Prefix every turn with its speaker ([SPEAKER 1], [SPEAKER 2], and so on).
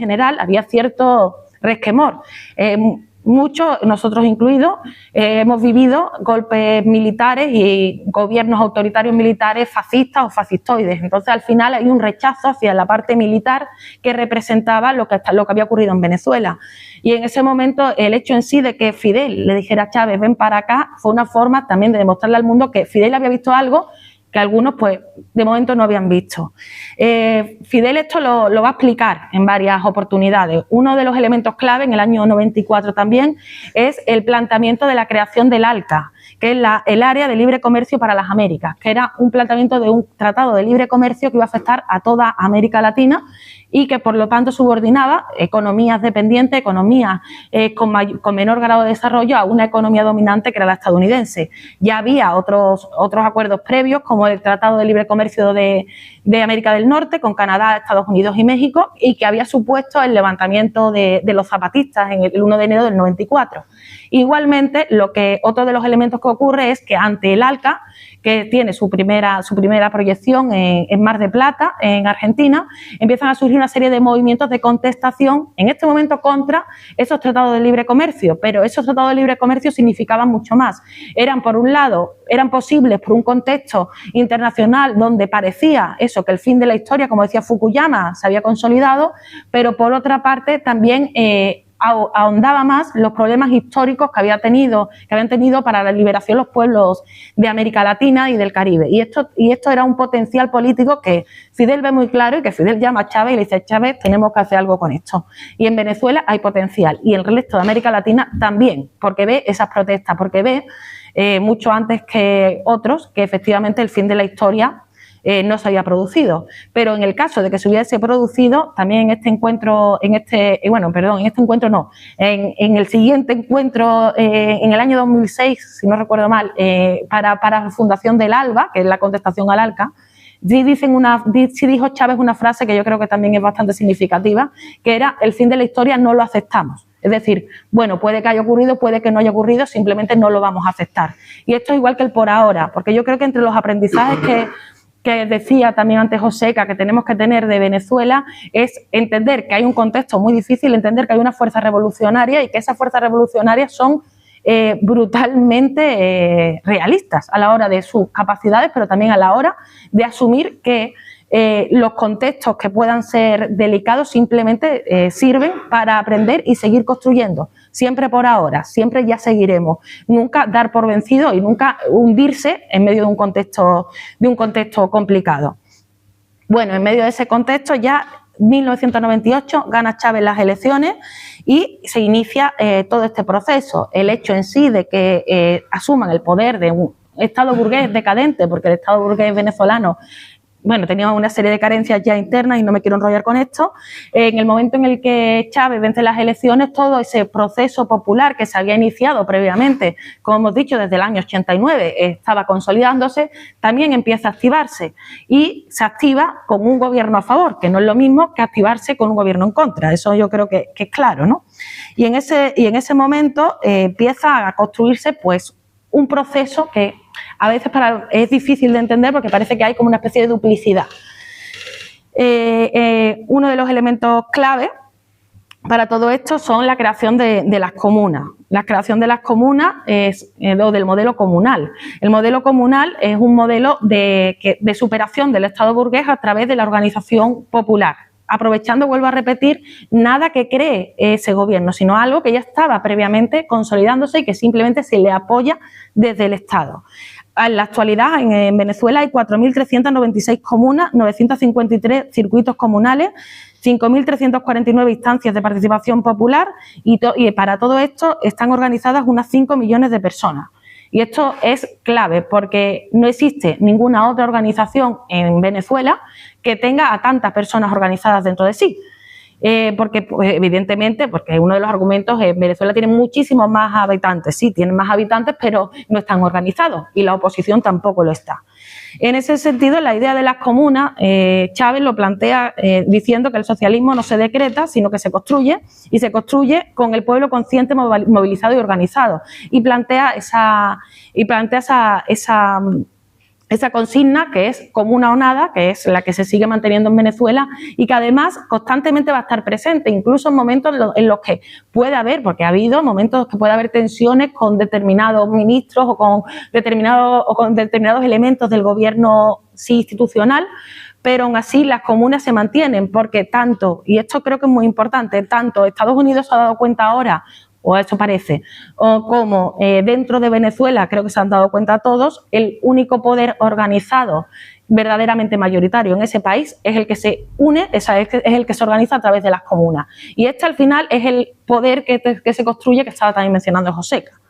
[SPEAKER 1] general había cierto resquemor. Muchos, nosotros incluidos, hemos vivido golpes militares y gobiernos autoritarios militares fascistas o fascistoides. Entonces, al final hay un rechazo hacia la parte militar que representaba lo que había ocurrido en Venezuela. Y en ese momento, el hecho en sí de que Fidel le dijera a Chávez, ven para acá, fue una forma también de demostrarle al mundo que Fidel había visto algo que algunos, pues, de momento no habían visto. Fidel esto lo va a explicar en varias oportunidades. Uno de los elementos clave en el año 94 también es el planteamiento de la creación del ALCA, que es el Área de Libre Comercio para las Américas, que era un planteamiento de un tratado de libre comercio que iba a afectar a toda América Latina y que, por lo tanto, subordinaba economías dependientes, economías con menor grado de desarrollo a una economía dominante que era la estadounidense. Ya había otros acuerdos previos, como el Tratado de Libre Comercio de América del Norte, con Canadá, Estados Unidos y México, y que había supuesto el levantamiento de los zapatistas en el 1 de enero del 94. Igualmente, otro de los elementos que ocurre es que ante el ALCA, que tiene su primera proyección en Mar de Plata, en Argentina, empiezan a surgir una serie de movimientos de contestación, en este momento contra esos tratados de libre comercio, pero esos tratados de libre comercio significaban mucho más. Por un lado, eran posibles por un contexto internacional donde parecía eso, que el fin de la historia, como decía Fukuyama, se había consolidado, pero por otra parte también ahondaba más los problemas históricos que habían tenido para la liberación los pueblos de América Latina y del Caribe. Y esto era un potencial político que Fidel ve muy claro y que Fidel llama a Chávez y le dice, Chávez, tenemos que hacer algo con esto. Y en Venezuela hay potencial y en el resto de América Latina también, porque ve esas protestas, porque ve mucho antes que otros que efectivamente el fin de la historia no se había producido, pero en el caso de que se hubiese producido, también en el siguiente encuentro, en el año 2006, si no recuerdo mal, para la fundación del ALBA, que es la contestación al ALCA, sí dijo Chávez una frase que yo creo que también es bastante significativa, que era: el fin de la historia no lo aceptamos. Es decir, bueno, puede que haya ocurrido, puede que no haya ocurrido, simplemente no lo vamos a aceptar. Y esto es igual que el por ahora, porque yo creo que entre los aprendizajes que decía también antes Joseca que tenemos que tener de Venezuela es entender que hay un contexto muy difícil, entender que hay una fuerza revolucionaria y que esas fuerzas revolucionarias son brutalmente realistas a la hora de sus capacidades, pero también a la hora de asumir que los contextos que puedan ser delicados simplemente sirven para aprender y seguir construyendo. Siempre por ahora, siempre ya seguiremos. Nunca dar por vencido y nunca hundirse en medio de un contexto complicado. Bueno, en medio de ese contexto ya 1998 gana Chávez las elecciones y se inicia todo este proceso. El hecho en sí de que asuman el poder de un Estado burgués decadente, porque el Estado burgués venezolano tenía una serie de carencias ya internas y no me quiero enrollar con esto. En el momento en el que Chávez vence las elecciones, todo ese proceso popular que se había iniciado previamente, como hemos dicho, desde el año 89, estaba consolidándose, también empieza a activarse y se activa con un gobierno a favor, que no es lo mismo que activarse con un gobierno en contra. Eso yo creo que es claro, ¿no? Y en ese momento empieza a construirse pues un proceso que a veces es difícil de entender porque parece que hay como una especie de duplicidad. Uno de los elementos clave para todo esto son la creación de las comunas. La creación de las comunas es del modelo comunal. El modelo comunal es un modelo de superación del Estado burgués a través de la organización popular, aprovechando, vuelvo a repetir, nada que cree ese gobierno, sino algo que ya estaba previamente consolidándose y que simplemente se le apoya desde el Estado. En la actualidad, en Venezuela hay 4.396 comunas, 953 circuitos comunales, 5.349 instancias de participación popular y para todo esto están organizadas unas 5 millones de personas. Y esto es clave porque no existe ninguna otra organización en Venezuela que tenga a tantas personas organizadas dentro de sí. Porque pues, evidentemente, porque uno de los argumentos es Venezuela tiene muchísimos más habitantes, sí, tienen más habitantes, pero no están organizados y la oposición tampoco lo está. En ese sentido, la idea de las comunas, Chávez lo plantea diciendo que el socialismo no se decreta, sino que se construye, y se construye con el pueblo consciente, movilizado y organizado. Y plantea esa esa consigna que es comuna o nada, que es la que se sigue manteniendo en Venezuela y que además constantemente va a estar presente, incluso en momentos en los que puede haber, porque ha habido momentos que puede haber tensiones con determinados ministros o con determinados elementos del gobierno sí institucional, pero aún así las comunas se mantienen porque tanto, y esto creo que es muy importante, tanto Estados Unidos se ha dado cuenta ahora, o eso parece, o como dentro de Venezuela creo que se han dado cuenta todos, el único poder organizado verdaderamente mayoritario en ese país es el que se une, es el que se organiza a través de las comunas. Y este al final es el poder que se construye, que estaba también mencionando Joseca.